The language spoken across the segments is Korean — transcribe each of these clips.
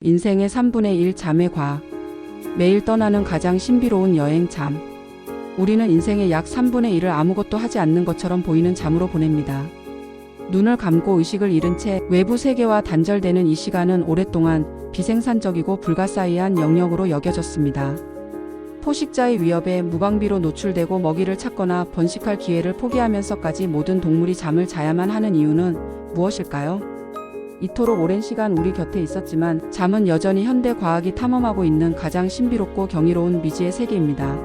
인생의 3분의 1 잠의 과학. 매일 떠나는 가장 신비로운 여행 잠. 우리는 인생의 약 3분의 1을 아무것도 하지 않는 것처럼 보이는 잠으로 보냅니다. 눈을 감고 의식을 잃은 채 외부 세계와 단절되는 이 시간은 오랫동안 비생산적이고 불가사의한 영역으로 여겨졌습니다. 포식자의 위협에 무방비로 노출되고 먹이를 찾거나 번식할 기회를 포기하면서까지 모든 동물이 잠을 자야만 하는 이유는 무엇일까요? 이토록 오랜 시간 우리 곁에 있었지만 잠은 여전히 현대 과학이 탐험하고 있는 가장 신비롭고 경이로운 미지의 세계입니다.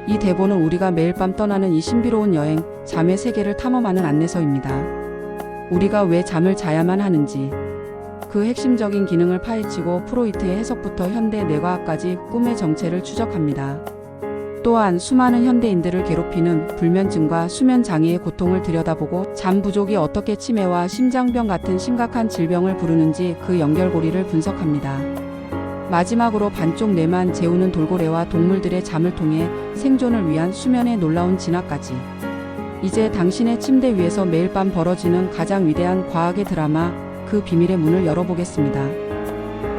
이 대본은 우리가 매일 밤 떠나는 이 신비로운 여행, 잠의 세계를 탐험하는 안내서입니다. 우리가 왜 잠을 자야만 하는지, 그 핵심적인 기능을 파헤치고 프로이트의 해석부터 현대 뇌과학까지 꿈의 정체를 추적합니다. 또한 수많은 현대인들을 괴롭히는 불면증과 수면 장애의 고통을 들여다보고 잠 부족이 어떻게 치매와 심장병 같은 심각한 질병을 부르는지 그 연결고리를 분석합니다. 마지막으로 반쪽 뇌만 재우는 돌고래와 동물들의 잠을 통해 생존을 위한 수면의 놀라운 진화까지. 이제 당신의 침대 위에서 매일 밤 벌어지는 가장 위대한 과학의 드라마, 그 비밀의 문을 열어보겠습니다.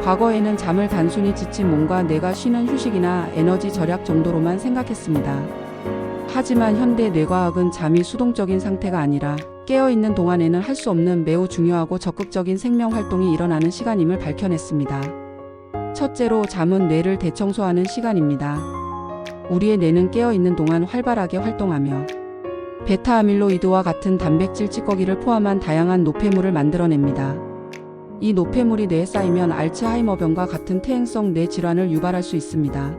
과거에는 잠을 단순히 지친 몸과 뇌가 쉬는 휴식이나 에너지 절약 정도로만 생각했습니다. 하지만 현대 뇌과학은 잠이 수동적인 상태가 아니라 깨어있는 동안에는 할 수 없는 매우 중요하고 적극적인 생명 활동이 일어나는 시간임을 밝혀냈습니다. 첫째로, 잠은 뇌를 대청소하는 시간입니다. 우리의 뇌는 깨어있는 동안 활발하게 활동하며 베타아밀로이드와 같은 단백질 찌꺼기를 포함한 다양한 노폐물을 만들어냅니다. 이 노폐물이 뇌에 쌓이면 알츠하이머병과 같은 퇴행성 뇌 질환을 유발할 수 있습니다.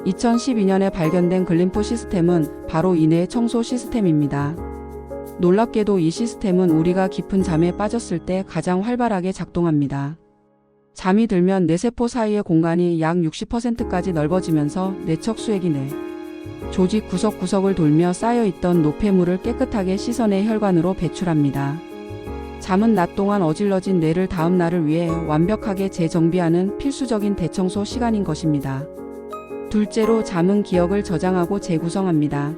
2012년에 발견된 글림프 시스템은 바로 이 뇌 청소 시스템입니다. 놀랍게도 이 시스템은 우리가 깊은 잠에 빠졌을 때 가장 활발하게 작동합니다. 잠이 들면 뇌세포 사이의 공간이 약 60%까지 넓어지면서 뇌척 수액이 뇌 조직 구석구석을 돌며 쌓여있던 노폐물을 깨끗하게 씻어내 혈관으로 배출합니다. 잠은 낮 동안 어질러진 뇌를 다음 날을 위해 완벽하게 재정비하는 필수적인 대청소 시간인 것입니다. 둘째로, 잠은 기억을 저장하고 재구성합니다.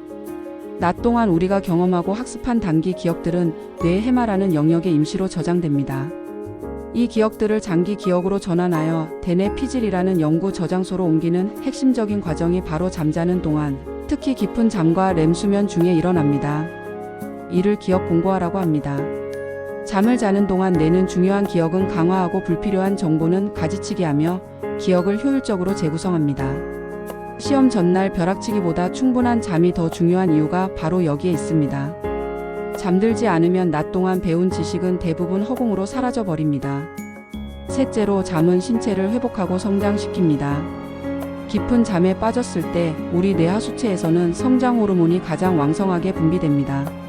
낮 동안 우리가 경험하고 학습한 단기 기억들은 뇌의 해마라는 영역에 임시로 저장됩니다. 이 기억들을 장기 기억으로 전환하여 대뇌 피질이라는 연구 저장소로 옮기는 핵심적인 과정이 바로 잠자는 동안, 특히 깊은 잠과 렘 수면 중에 일어납니다. 이를 기억 공고화라고 합니다. 잠을 자는 동안 뇌는 중요한 기억은 강화하고 불필요한 정보는 가지치기 하며 기억을 효율적으로 재구성합니다. 시험 전날 벼락치기보다 충분한 잠이 더 중요한 이유가 바로 여기에 있습니다. 잠들지 않으면 낮 동안 배운 지식은 대부분 허공으로 사라져 버립니다. 셋째로, 잠은 신체를 회복하고 성장시킵니다. 깊은 잠에 빠졌을 때 우리 뇌 하수체에서는 성장 호르몬이 가장 왕성하게 분비됩니다.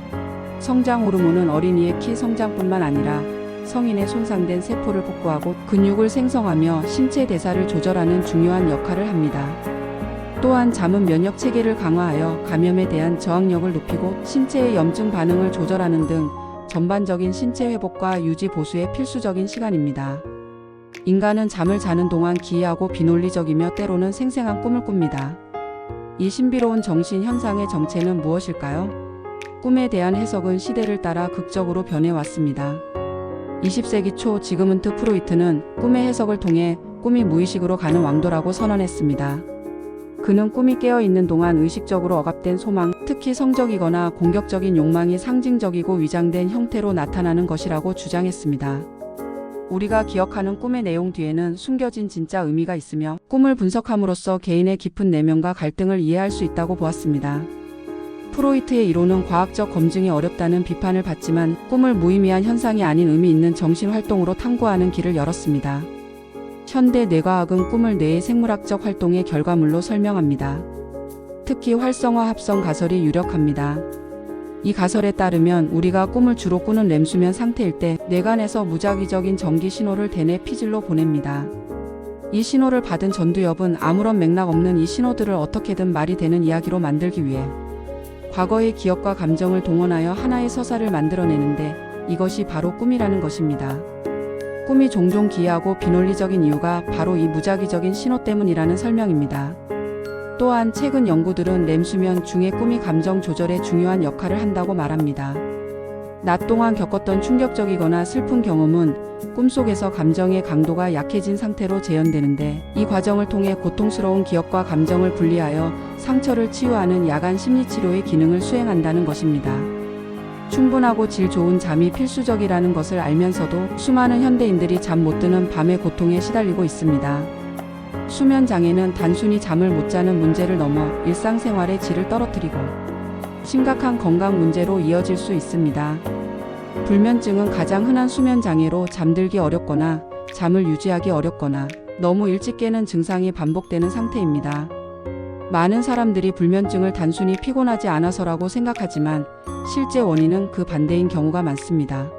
성장 호르몬은 어린이의 키 성장뿐만 아니라 성인의 손상된 세포를 복구하고 근육을 생성하며 신체 대사를 조절하는 중요한 역할을 합니다. 또한 잠은 면역 체계를 강화하여 감염에 대한 저항력을 높이고 신체의 염증 반응을 조절하는 등 전반적인 신체 회복과 유지 보수에 필수적인 시간입니다. 인간은 잠을 자는 동안 기이하고 비논리적이며 때로는 생생한 꿈을 꿉니다. 이 신비로운 정신 현상의 정체는 무엇일까요? 꿈에 대한 해석은 시대를 따라 극적으로 변해왔습니다. 20세기 초 지그문트 프로이트는 꿈의 해석을 통해 꿈이 무의식으로 가는 왕도라고 선언했습니다. 그는 꿈이 깨어있는 동안 의식적으로 억압된 소망, 특히 성적이거나 공격적인 욕망이 상징적이고 위장된 형태로 나타나는 것이라고 주장했습니다. 우리가 기억하는 꿈의 내용 뒤에는 숨겨진 진짜 의미가 있으며 꿈을 분석함으로써 개인의 깊은 내면과 갈등을 이해할 수 있다고 보았습니다. 프로이트의 이론은 과학적 검증이 어렵다는 비판을 받지만 꿈을 무의미한 현상이 아닌 의미 있는 정신활동으로 탐구하는 길을 열었습니다. 현대 뇌과학은 꿈을 뇌의 생물학적 활동의 결과물로 설명합니다. 특히 활성화 합성 가설이 유력합니다. 이 가설에 따르면 우리가 꿈을 주로 꾸는 렘수면 상태일 때 뇌간에서 무작위적인 전기 신호를 대뇌 피질로 보냅니다. 이 신호를 받은 전두엽은 아무런 맥락 없는 이 신호들을 어떻게든 말이 되는 이야기로 만들기 위해 과거의 기억과 감정을 동원하여 하나의 서사를 만들어내는데 이것이 바로 꿈이라는 것입니다. 꿈이 종종 기이하고 비논리적인 이유가 바로 이 무작위적인 신호 때문이라는 설명입니다. 또한 최근 연구들은 렘수면 중에 꿈이 감정 조절에 중요한 역할을 한다고 말합니다. 낮 동안 겪었던 충격적이거나 슬픈 경험은 꿈속에서 감정의 강도가 약해진 상태로 재현되는데, 이 과정을 통해 고통스러운 기억과 감정을 분리하여 상처를 치유하는 야간 심리치료의 기능을 수행한다는 것입니다. 충분하고 질 좋은 잠이 필수적이라는 것을 알면서도 수많은 현대인들이 잠 못 드는 밤의 고통에 시달리고 있습니다. 수면 장애는 단순히 잠을 못 자는 문제를 넘어 일상생활의 질을 떨어뜨리고 심각한 건강 문제로 이어질 수 있습니다. 불면증은 가장 흔한 수면 장애로 잠들기 어렵거나 잠을 유지하기 어렵거나 너무 일찍 깨는 증상이 반복되는 상태입니다. 많은 사람들이 불면증을 단순히 피곤하지 않아서라고 생각하지만 실제 원인은 그 반대인 경우가 많습니다.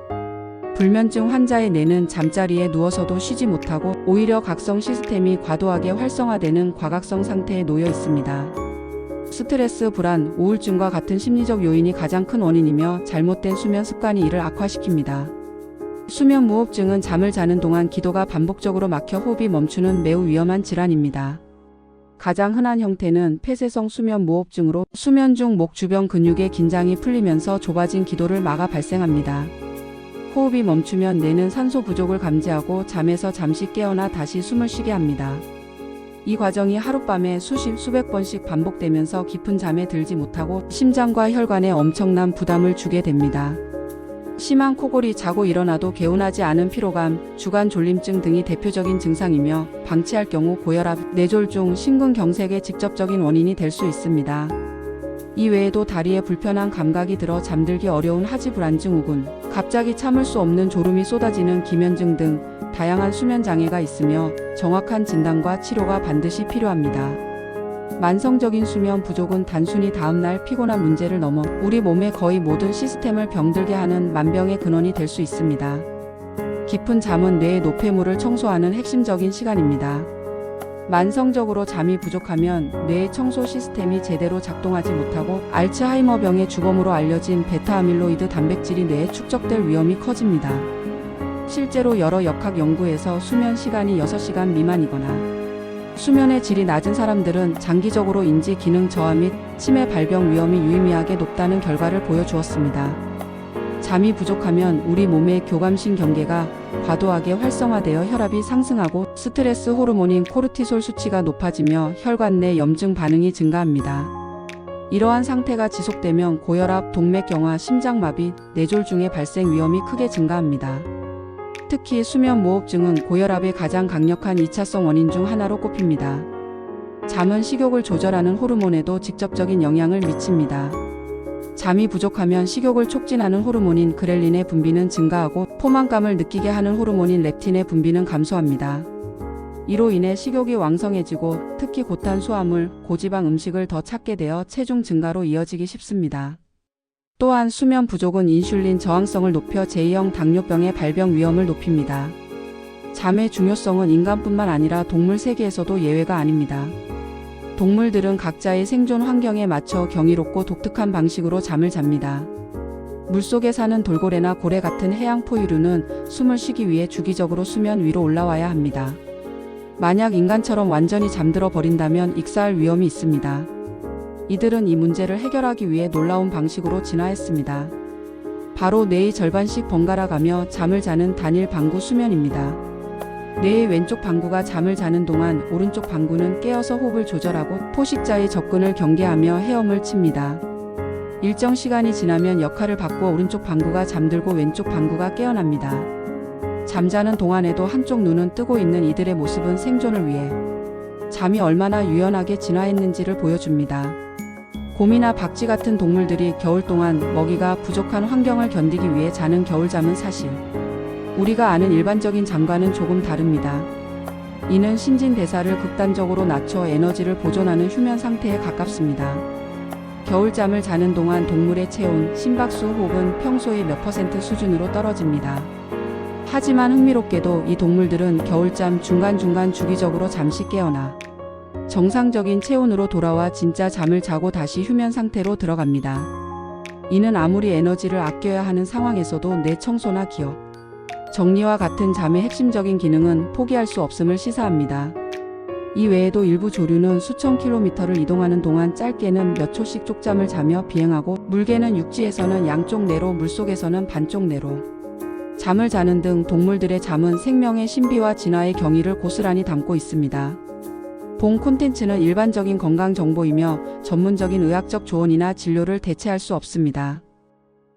불면증 환자의 뇌는 잠자리에 누워서도 쉬지 못하고 오히려 각성 시스템이 과도하게 활성화되는 과각성 상태에 놓여 있습니다. 스트레스, 불안, 우울증과 같은 심리적 요인이 가장 큰 원인이며 잘못된 수면 습관이 이를 악화시킵니다. 수면 무호흡증은 잠을 자는 동안 기도가 반복적으로 막혀 호흡이 멈추는 매우 위험한 질환입니다. 가장 흔한 형태는 폐쇄성 수면 무호흡증으로 수면 중 목 주변 근육의 긴장이 풀리면서 좁아진 기도를 막아 발생합니다. 호흡이 멈추면 뇌는 산소 부족을 감지하고 잠에서 잠시 깨어나 다시 숨을 쉬게 합니다. 이 과정이 하룻밤에 수십, 수백 번씩 반복되면서 깊은 잠에 들지 못하고 심장과 혈관에 엄청난 부담을 주게 됩니다. 심한 코골이, 자고 일어나도 개운하지 않은 피로감, 주간 졸림증 등이 대표적인 증상이며 방치할 경우 고혈압, 뇌졸중, 심근경색의 직접적인 원인이 될 수 있습니다. 이 외에도 다리에 불편한 감각이 들어 잠들기 어려운 하지불안증, 우군, 갑자기 참을 수 없는 졸음이 쏟아지는 기면증 등 다양한 수면 장애가 있으며 정확한 진단과 치료가 반드시 필요합니다. 만성적인 수면 부족은 단순히 다음날 피곤한 문제를 넘어 우리 몸의 거의 모든 시스템을 병들게 하는 만병의 근원이 될 수 있습니다. 깊은 잠은 뇌의 노폐물을 청소하는 핵심적인 시간입니다. 만성적으로 잠이 부족하면 뇌의 청소 시스템이 제대로 작동하지 못하고 알츠하이머병의 주범으로 알려진 베타아밀로이드 단백질이 뇌에 축적될 위험이 커집니다. 실제로 여러 역학 연구에서 수면 시간이 6시간 미만이거나 수면의 질이 낮은 사람들은 장기적으로 인지 기능 저하 및 치매 발병 위험이 유의미하게 높다는 결과를 보여주었습니다. 잠이 부족하면 우리 몸의 교감신경계가 과도하게 활성화되어 혈압이 상승하고 스트레스 호르몬인 코르티솔 수치가 높아지며 혈관 내 염증 반응이 증가합니다. 이러한 상태가 지속되면 고혈압, 동맥경화, 심장마비, 뇌졸중의 발생 위험이 크게 증가합니다. 특히 수면 무호흡증은 고혈압의 가장 강력한 2차성 원인 중 하나로 꼽힙니다. 잠은 식욕을 조절하는 호르몬에도 직접적인 영향을 미칩니다. 잠이 부족하면 식욕을 촉진하는 호르몬인 그렐린의 분비는 증가하고 포만감을 느끼게 하는 호르몬인 렙틴의 분비는 감소합니다. 이로 인해 식욕이 왕성해지고 특히 고탄수화물, 고지방 음식을 더 찾게 되어 체중 증가로 이어지기 쉽습니다. 또한 수면 부족은 인슐린 저항성을 높여 제2형 당뇨병의 발병 위험을 높입니다. 잠의 중요성은 인간뿐만 아니라 동물 세계에서도 예외가 아닙니다. 동물들은 각자의 생존 환경에 맞춰 경이롭고 독특한 방식으로 잠을 잡니다. 물속에 사는 돌고래나 고래 같은 해양 포유류는 숨을 쉬기 위해 주기적으로 수면 위로 올라와야 합니다. 만약 인간처럼 완전히 잠들어 버린다면 익사할 위험이 있습니다. 이들은 이 문제를 해결하기 위해 놀라운 방식으로 진화했습니다. 바로 뇌의 절반씩 번갈아 가며 잠을 자는 단일 방구 수면입니다. 뇌의 왼쪽 방구가 잠을 자는 동안 오른쪽 방구는 깨어서 호흡을 조절하고 포식자의 접근을 경계하며 헤엄을 칩니다. 일정 시간이 지나면 역할을 바꾸어 오른쪽 방구가 잠들고 왼쪽 방구가 깨어납니다. 잠자는 동안에도 한쪽 눈은 뜨고 있는 이들의 모습은 생존을 위해 잠이 얼마나 유연하게 진화했는지를 보여줍니다. 곰이나 박쥐 같은 동물들이 겨울 동안 먹이가 부족한 환경을 견디기 위해 자는 겨울잠은 사실 우리가 아는 일반적인 잠과는 조금 다릅니다. 이는 신진대사를 극단적으로 낮춰 에너지를 보존하는 휴면 상태에 가깝습니다. 겨울잠을 자는 동안 동물의 체온, 심박수 혹은 평소의 몇 % 수준으로 떨어집니다. 하지만 흥미롭게도 이 동물들은 겨울잠 중간중간 주기적으로 잠시 깨어나 정상적인 체온으로 돌아와 진짜 잠을 자고 다시 휴면 상태로 들어갑니다. 이는 아무리 에너지를 아껴야 하는 상황에서도 뇌 청소나 기억, 정리와 같은 잠의 핵심적인 기능은 포기할 수 없음을 시사합니다. 이 외에도 일부 조류는 수천 킬로미터를 이동하는 동안 짧게는 몇 초씩 쪽잠을 자며 비행하고 물개는 육지에서는 양쪽 내로 물속에서는 반쪽 내로 잠을 자는 등 동물들의 잠은 생명의 신비와 진화의 경이를 고스란히 담고 있습니다. 본 콘텐츠는 일반적인 건강 정보이며 전문적인 의학적 조언이나 진료를 대체할 수 없습니다.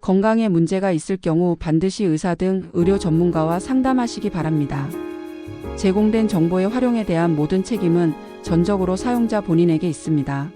건강에 문제가 있을 경우 반드시 의사 등 의료 전문가와 상담하시기 바랍니다. 제공된 정보의 활용에 대한 모든 책임은 전적으로 사용자 본인에게 있습니다.